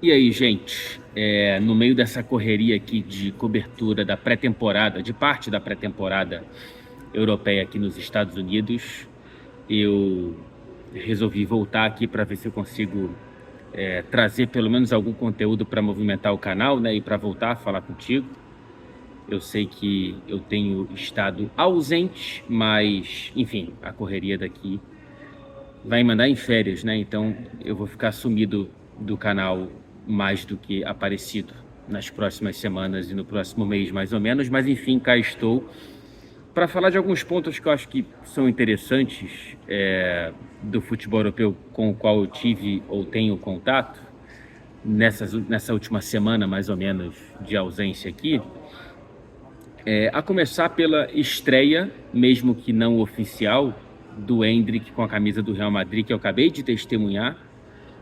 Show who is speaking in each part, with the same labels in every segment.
Speaker 1: E aí, gente, no meio dessa correria aqui de cobertura da pré-temporada, de parte da pré-temporada europeia aqui nos Estados Unidos, eu resolvi voltar aqui para ver se eu consigo trazer pelo menos algum conteúdo para movimentar o canal, né, e para voltar a falar contigo. Eu sei que eu tenho estado ausente, mas, enfim, a correria daqui vai me mandar em férias, né? Então eu vou ficar sumido do canal mais do que aparecido nas próximas semanas e no próximo mês, mais ou menos. Mas enfim, cá estou para falar de alguns pontos que eu acho que são interessantes do futebol europeu com o qual eu tive ou tenho contato nessa última semana, mais ou menos, de ausência aqui. A começar pela estreia, mesmo que não oficial, do Endrick com a camisa do Real Madrid, que eu acabei de testemunhar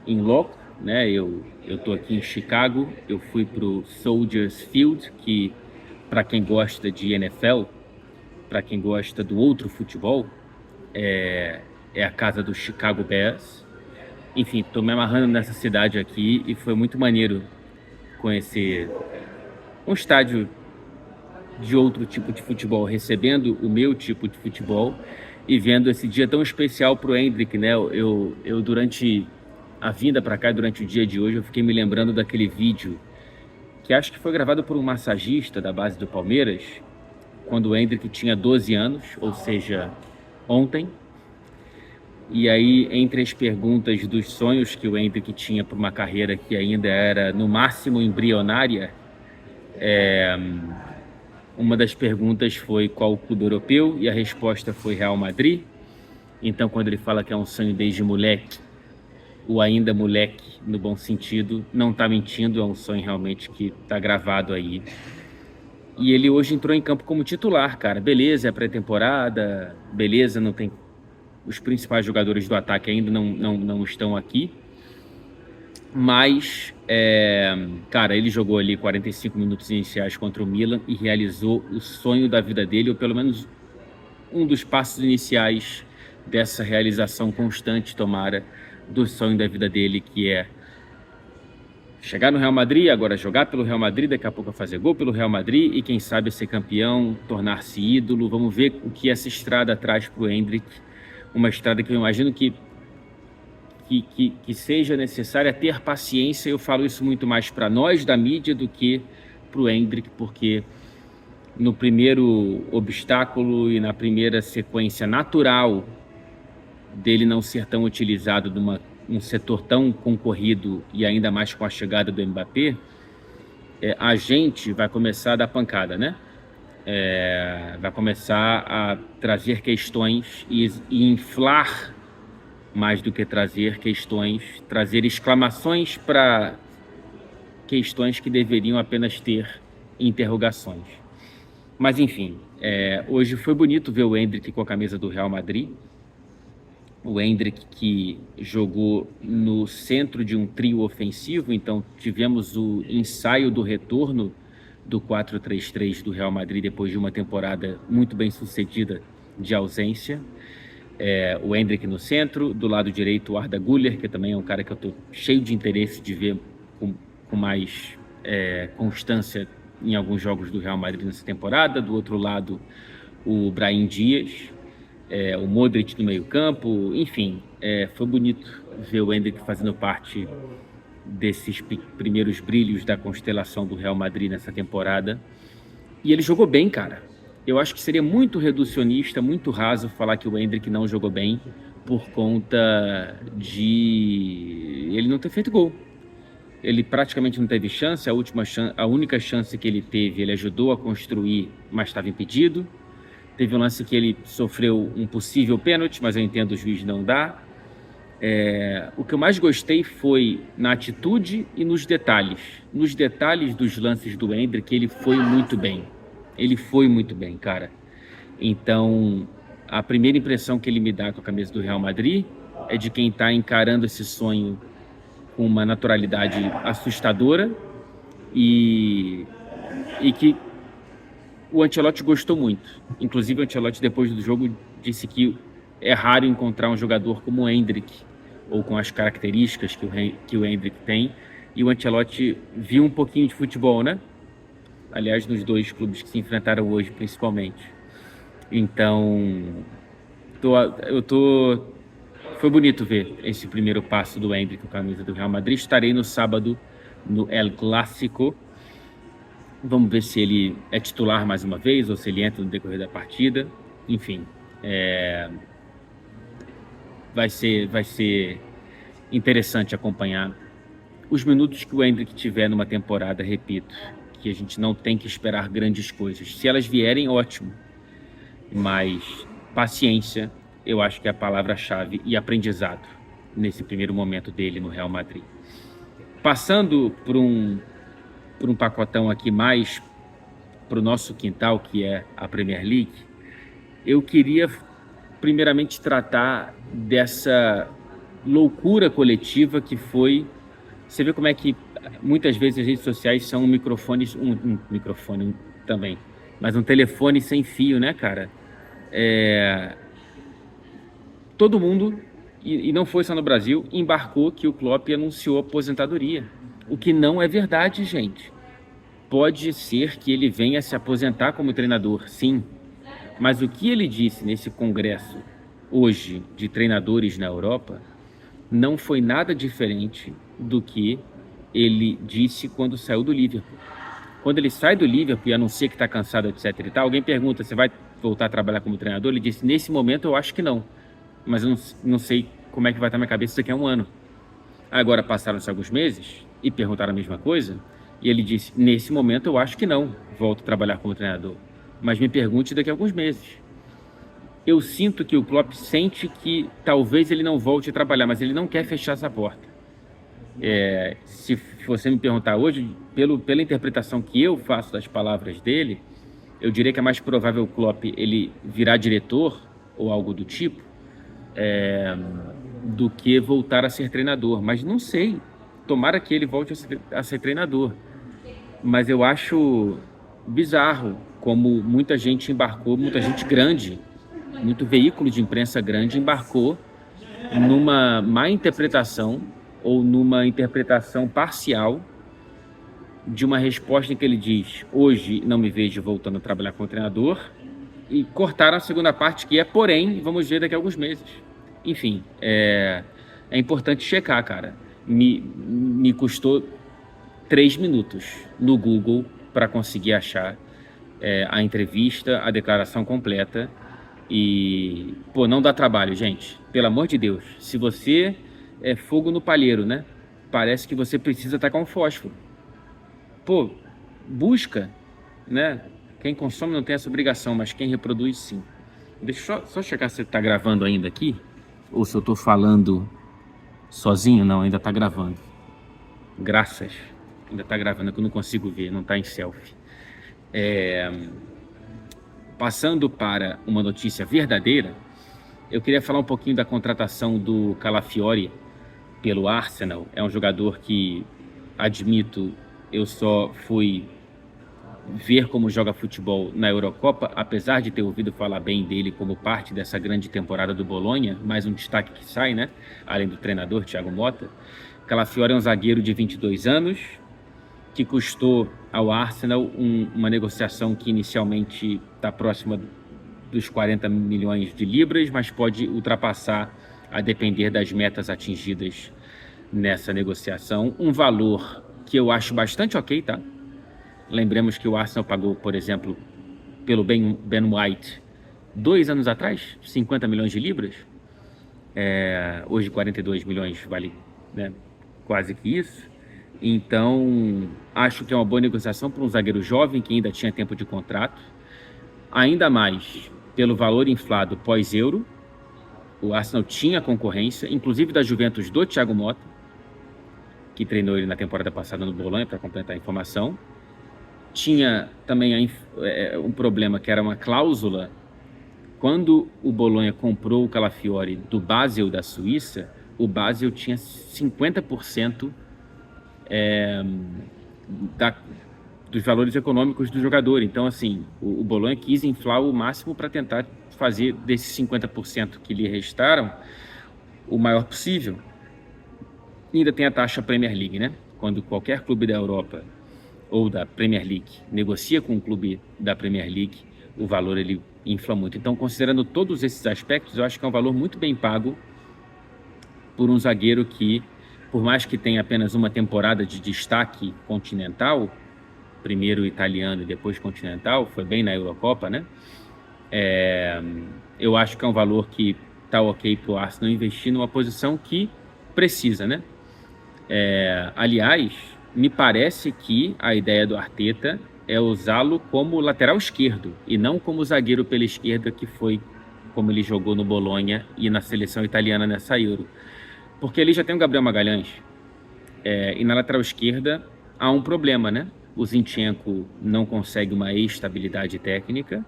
Speaker 1: em loco, né? Eu tô aqui em Chicago, eu fui pro Soldiers Field, que para quem gosta de NFL, para quem gosta do outro futebol, é a casa do Chicago Bears. Enfim, tô me amarrando nessa cidade aqui e foi muito maneiro conhecer um estádio de outro tipo de futebol, recebendo o meu tipo de futebol e vendo esse dia tão especial pro Endrick, né? Eu durante a vinda para cá, durante o dia de hoje, eu fiquei me lembrando daquele vídeo que acho que foi gravado por um massagista da base do Palmeiras, quando o Endrick tinha 12 anos, ou seja, ontem. E aí, entre as perguntas dos sonhos que o Endrick tinha para uma carreira que ainda era, no máximo, embrionária, uma das perguntas foi qual o clube europeu, e a resposta foi Real Madrid. Então, quando ele fala que é um sonho desde moleque, o ainda moleque, no bom sentido, não tá mentindo, é um sonho realmente que tá gravado aí. E ele hoje entrou em campo como titular, cara. Beleza, é pré-temporada, beleza, não tem... Os principais jogadores do ataque ainda não estão aqui. Mas, cara, ele jogou ali 45 minutos iniciais contra o Milan e realizou o sonho da vida dele, ou pelo menos um dos passos iniciais dessa realização constante, tomara, do sonho da vida dele, que é chegar no Real Madrid, agora jogar pelo Real Madrid, daqui a pouco fazer gol pelo Real Madrid e quem sabe ser campeão, tornar-se ídolo. Vamos ver o que essa estrada traz para o Endrick, uma estrada que eu imagino que seja necessária ter paciência. Eu falo isso muito mais para nós da mídia do que para o Endrick, porque no primeiro obstáculo e na primeira sequência natural dele não ser tão utilizado num setor tão concorrido e ainda mais com a chegada do Mbappé, a gente vai começar a dar pancada, né? Vai começar a trazer questões e inflar mais do que trazer questões, trazer exclamações para questões que deveriam apenas ter interrogações. Mas enfim, hoje foi bonito ver o Endrick com a camisa do Real Madrid. O Endrick que jogou no centro de um trio ofensivo, então tivemos o ensaio do retorno do 4-3-3 do Real Madrid depois de uma temporada muito bem sucedida de ausência. O Endrick no centro, do lado direito o Arda Güler, que também é um cara que eu estou cheio de interesse de ver com mais constância em alguns jogos do Real Madrid nessa temporada. Do outro lado o Brahim Dias, o Modric no meio campo, enfim, foi bonito ver o Endrick fazendo parte desses primeiros brilhos da constelação do Real Madrid nessa temporada. E ele jogou bem, cara. Eu acho que seria muito reducionista, muito raso falar que o Endrick não jogou bem por conta de ele não ter feito gol. Ele praticamente não teve chance, a única chance que ele teve, ele ajudou a construir, mas estava impedido. Teve um lance que ele sofreu um possível pênalti, mas eu entendo o juiz não dar. O que eu mais gostei foi na atitude e nos detalhes. Nos detalhes dos lances do Endrick, ele foi muito bem. Ele foi muito bem, cara. Então, a primeira impressão que ele me dá com a camisa do Real Madrid é de quem está encarando esse sonho com uma naturalidade assustadora e que o Ancelotti gostou muito. Inclusive, o Ancelotti, depois do jogo, disse que é raro encontrar um jogador como o Endrick, ou com as características que o Endrick tem, e o Ancelotti viu um pouquinho de futebol, né? Aliás, nos dois clubes que se enfrentaram hoje, principalmente. Então, foi bonito ver esse primeiro passo do Endrick com a camisa do Real Madrid. Estarei no sábado no El Clásico. Vamos ver se ele é titular mais uma vez ou se ele entra no decorrer da partida. Enfim, vai ser interessante acompanhar os minutos que o Endrick tiver numa temporada. Repito, que a gente não tem que esperar grandes coisas. Se elas vierem, ótimo. Mas paciência, eu acho que é a palavra-chave, e aprendizado nesse primeiro momento dele no Real Madrid. Passando por um pacotão aqui mais para o nosso quintal, que é a Premier League, eu queria primeiramente tratar dessa loucura coletiva que foi... Você vê como é que muitas vezes as redes sociais são um microfone também, mas um telefone sem fio, né, cara? Todo mundo, e não foi só no Brasil, embarcou que o Klopp anunciou aposentadoria. O que não é verdade, gente. Pode ser que ele venha se aposentar como treinador, sim. Mas o que ele disse nesse congresso hoje de treinadores na Europa não foi nada diferente do que ele disse quando saiu do Liverpool. Quando ele sai do Liverpool e anuncia que está cansado, etc. e tal, alguém pergunta, você vai voltar a trabalhar como treinador? Ele disse, nesse momento eu acho que não. Mas eu não sei como é que vai estar na minha cabeça daqui a um ano. Agora passaram-se alguns meses e perguntaram a mesma coisa, e ele disse, nesse momento eu acho que não, volto a trabalhar como treinador. Mas me pergunte daqui a alguns meses. Eu sinto que o Klopp sente que talvez ele não volte a trabalhar, mas ele não quer fechar essa porta. Se você me perguntar hoje, pela interpretação que eu faço das palavras dele, eu diria que é mais provável o Klopp ele virar diretor ou algo do tipo, do que voltar a ser treinador. Mas não sei, tomara que ele volte a ser treinador. Mas eu acho bizarro como muita gente embarcou, muita gente grande, muito veículo de imprensa grande embarcou numa má interpretação ou numa interpretação parcial de uma resposta em que ele diz, hoje não me vejo voltando a trabalhar como treinador, e cortaram a segunda parte, que é porém, vamos ver daqui a alguns meses. Enfim, é importante checar, cara. Me custou 3 minutos no Google para conseguir achar a entrevista, a declaração completa. E, não dá trabalho, gente. Pelo amor de Deus. Se você é fogo no palheiro, né? Parece que você precisa tacar um fósforo. Busca, né? Quem consome não tem essa obrigação, mas quem reproduz, sim. Deixa eu só checar se tá gravando ainda aqui. Ou se eu tô falando sozinho. Não, ainda tá gravando. Graças. Ainda tá gravando, que eu não consigo ver, não tá em selfie. Passando para uma notícia verdadeira, eu queria falar um pouquinho da contratação do Calafiori pelo Arsenal. É um jogador que, admito, eu só fui ver como joga futebol na Eurocopa, apesar de ter ouvido falar bem dele como parte dessa grande temporada do Bolonha, mais um destaque que sai, né? Além do treinador, Thiago Motta. Calafiori é um zagueiro de 22 anos, que custou ao Arsenal uma negociação que inicialmente está próxima dos 40 milhões de libras, mas pode ultrapassar a depender das metas atingidas nessa negociação. Um valor que eu acho bastante ok, tá? Lembremos que o Arsenal pagou, por exemplo, pelo Ben White 2 anos atrás, 50 milhões de libras. Hoje 42 milhões vale, né, quase que isso. Então, acho que é uma boa negociação para um zagueiro jovem que ainda tinha tempo de contrato. Ainda mais pelo valor inflado pós-Euro. O Arsenal tinha concorrência, inclusive da Juventus do Thiago Motta, que treinou ele na temporada passada no Bolonha, para completar a informação. Tinha também um problema, que era uma cláusula. Quando o Bolonha comprou o Calafiori do Basel da Suíça, o Basel tinha 50% dos valores econômicos do jogador. Então, assim, o Bolonha quis inflar o máximo para tentar fazer desses 50% que lhe restaram o maior possível. E ainda tem a taxa Premier League, né? Quando qualquer clube da Europa ou da Premier League negocia com um clube da Premier League, o valor ele infla muito. Então, considerando todos esses aspectos, eu acho que é um valor muito bem pago por um zagueiro que, por mais que tenha apenas uma temporada de destaque continental, primeiro italiano e depois continental, foi bem na Eurocopa, né? Eu acho que é um valor que tá ok para o Arsenal investir numa posição que precisa, né? Aliás, me parece que a ideia do Arteta é usá-lo como lateral esquerdo e não como zagueiro pela esquerda, que foi como ele jogou no Bolonha e na seleção italiana nessa Euro. Porque ele já tem o Gabriel Magalhães, e na lateral esquerda há um problema, né? O Zinchenko não consegue uma estabilidade técnica,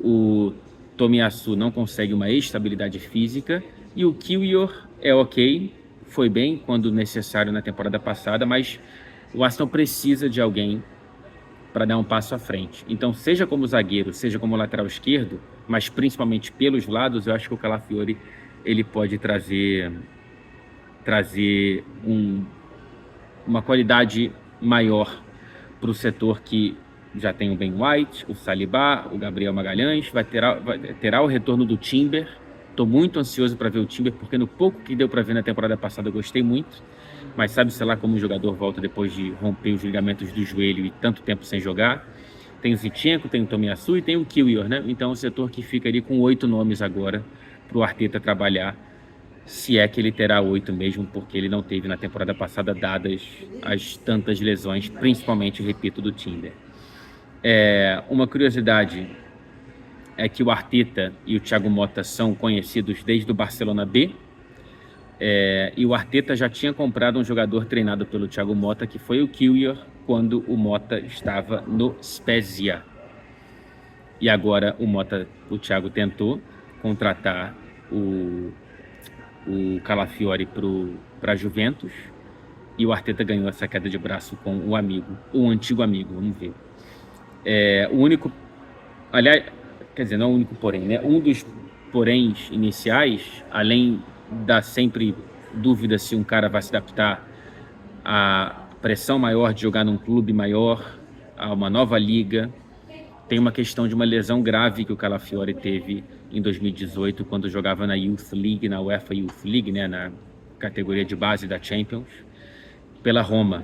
Speaker 1: o Tomiyasu não consegue uma estabilidade física e o Kiwior é ok, foi bem quando necessário na temporada passada, mas o Arsenal precisa de alguém para dar um passo à frente. Então, seja como zagueiro, seja como lateral esquerdo, mas principalmente pelos lados, eu acho que o Calafiori ele pode trazer uma qualidade maior para o setor que já tem o Ben White, o Saliba, o Gabriel Magalhães, terá o retorno do Timber. Estou muito ansioso para ver o Timber, porque no pouco que deu para ver na temporada passada eu gostei muito, mas sabe-se lá como o jogador volta depois de romper os ligamentos do joelho e tanto tempo sem jogar. Tem o Zinchenko, tem o Tomiyasu e tem o Kiwior, né? Então, o setor que fica ali com 8 nomes agora para o Arteta trabalhar, se é que ele terá 8 mesmo, porque ele não teve na temporada passada, dadas as tantas lesões, principalmente, repito, do Timber. Uma curiosidade é que o Arteta e o Thiago Motta são conhecidos desde o Barcelona B, e o Arteta já tinha comprado um jogador treinado pelo Thiago Motta, que foi o Kiwior, quando o Motta estava no Spezia. E agora o Thiago tentou contratar o Calafiori para a Juventus, e o Arteta ganhou essa queda de braço com o antigo amigo, vamos ver. O único, aliás, quer dizer, não o único porém, né? Um dos poréns iniciais, além da sempre dúvida se um cara vai se adaptar à pressão maior de jogar num clube maior, a uma nova liga, tem uma questão de uma lesão grave que o Calafiori teve em 2018, quando jogava na Youth League, na UEFA Youth League, né, na categoria de base da Champions, pela Roma.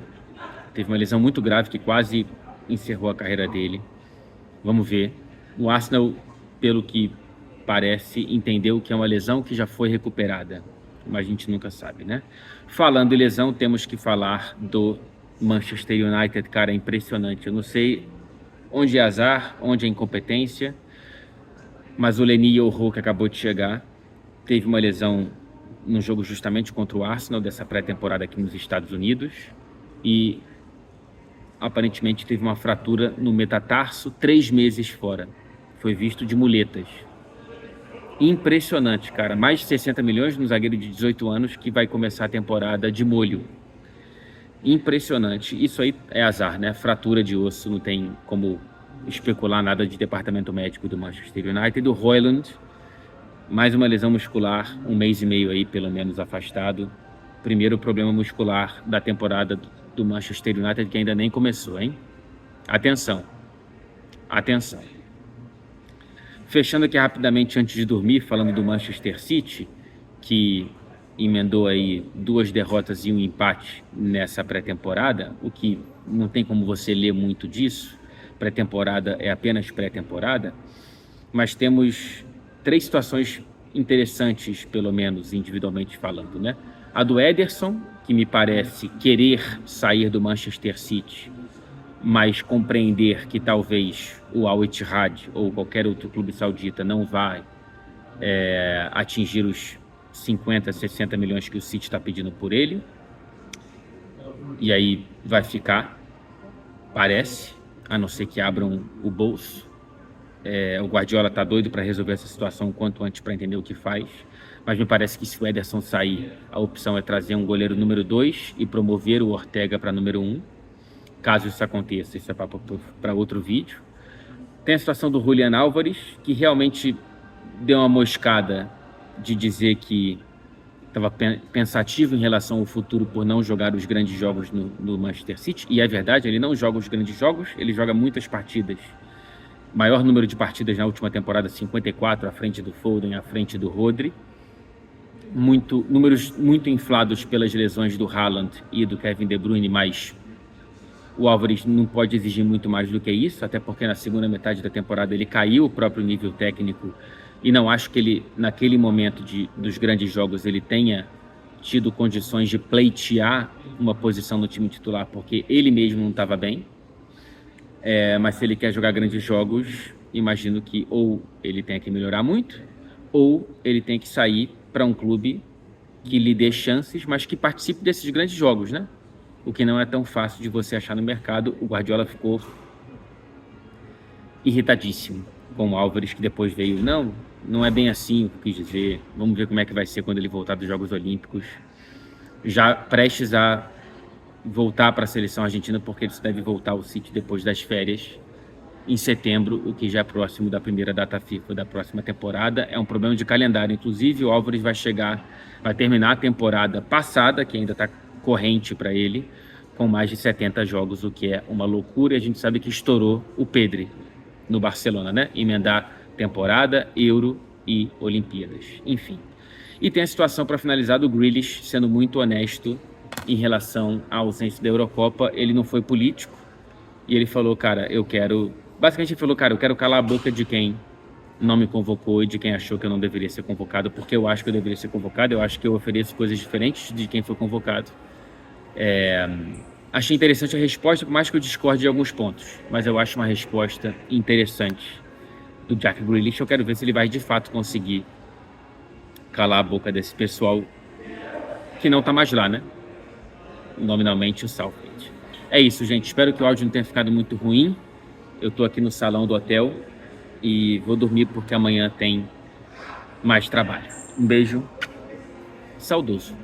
Speaker 1: Teve uma lesão muito grave que quase encerrou a carreira dele. Vamos ver. O Arsenal, pelo que parece, entendeu que é uma lesão que já foi recuperada, mas a gente nunca sabe, né? Falando em lesão, temos que falar do Manchester United, cara, é impressionante. Eu não sei onde é azar, onde é incompetência, mas o Leny Yoro, que acabou de chegar, teve uma lesão no jogo justamente contra o Arsenal, dessa pré-temporada aqui nos Estados Unidos, e aparentemente teve uma fratura no metatarso, 3 meses fora. Foi visto de muletas. Impressionante, cara. Mais de 60 milhões no zagueiro de 18 anos que vai começar a temporada de molho. Impressionante. Isso aí é azar, né? Fratura de osso, não tem como especular nada de departamento médico do Manchester United. O Højlund, mais uma lesão muscular, 1 mês e meio aí, pelo menos, afastado. Primeiro problema muscular da temporada do Manchester United, que ainda nem começou, hein? Atenção. Atenção. Fechando aqui rapidamente antes de dormir, falando do Manchester City, que emendou aí 2 derrotas e 1 empate nessa pré-temporada, o que não tem como você ler muito disso. Pré-temporada é apenas pré-temporada, mas temos 3 situações interessantes, pelo menos individualmente falando, né? A do Ederson, que me parece querer sair do Manchester City, mas compreender que talvez o Al Ittihad ou qualquer outro clube saudita não vai atingir os 50, 60 milhões que o City está pedindo por ele. E aí vai ficar, parece, a não ser que abram o bolso. O Guardiola está doido para resolver essa situação o quanto antes para entender o que faz. Mas me parece que se o Ederson sair, a opção é trazer um goleiro número 2 e promover o Ortega para número 1. Caso isso aconteça, isso é para outro vídeo. Tem a situação do Julian Álvares, que realmente deu uma moscada de dizer que estava pensativo em relação ao futuro por não jogar os grandes jogos no Manchester City, e é verdade, ele não joga os grandes jogos, ele joga muitas partidas, maior número de partidas na última temporada, 54, à frente do Foden, à frente do Rodri, números muito inflados pelas lesões do Haaland e do Kevin De Bruyne, mas o Álvares não pode exigir muito mais do que isso, até porque na segunda metade da temporada ele caiu o próprio nível técnico, e não acho que ele, naquele momento dos grandes jogos, ele tenha tido condições de pleitear uma posição no time titular, porque ele mesmo não estava bem. Mas se ele quer jogar grandes jogos, imagino que ou ele tem que melhorar muito, ou ele tem que sair para um clube que lhe dê chances, mas que participe desses grandes jogos, né? O que não é tão fácil de você achar no mercado. O Guardiola ficou irritadíssimo com o Álvares, que depois veio, não é bem assim o que eu quis dizer, vamos ver como é que vai ser quando ele voltar dos Jogos Olímpicos, já prestes a voltar para a seleção argentina, porque ele deve voltar ao City depois das férias, em setembro, o que já é próximo da primeira data FIFA da próxima temporada. É um problema de calendário, inclusive o Álvares vai terminar a temporada passada, que ainda está corrente para ele, com mais de 70 jogos, o que é uma loucura. A gente sabe que estourou o Pedri no Barcelona, né? Emendar temporada, Euro e Olimpíadas, enfim. E tem a situação, para finalizar, do Grealish sendo muito honesto em relação à ausência da Eurocopa. Ele não foi político e ele falou, cara, basicamente ele falou, cara, eu quero calar a boca de quem não me convocou e de quem achou que eu não deveria ser convocado, porque eu acho que eu deveria ser convocado, eu acho que eu ofereço coisas diferentes de quem foi convocado. Achei interessante a resposta, por mais que eu discorde de alguns pontos, mas eu acho uma resposta interessante do Jack Grealish. Eu quero ver se ele vai de fato conseguir calar a boca desse pessoal que não tá mais lá, né? Nominalmente o Southgate. É isso, gente. Espero que o áudio não tenha ficado muito ruim. Eu tô aqui no salão do hotel e vou dormir porque amanhã tem mais trabalho. Um beijo saudoso.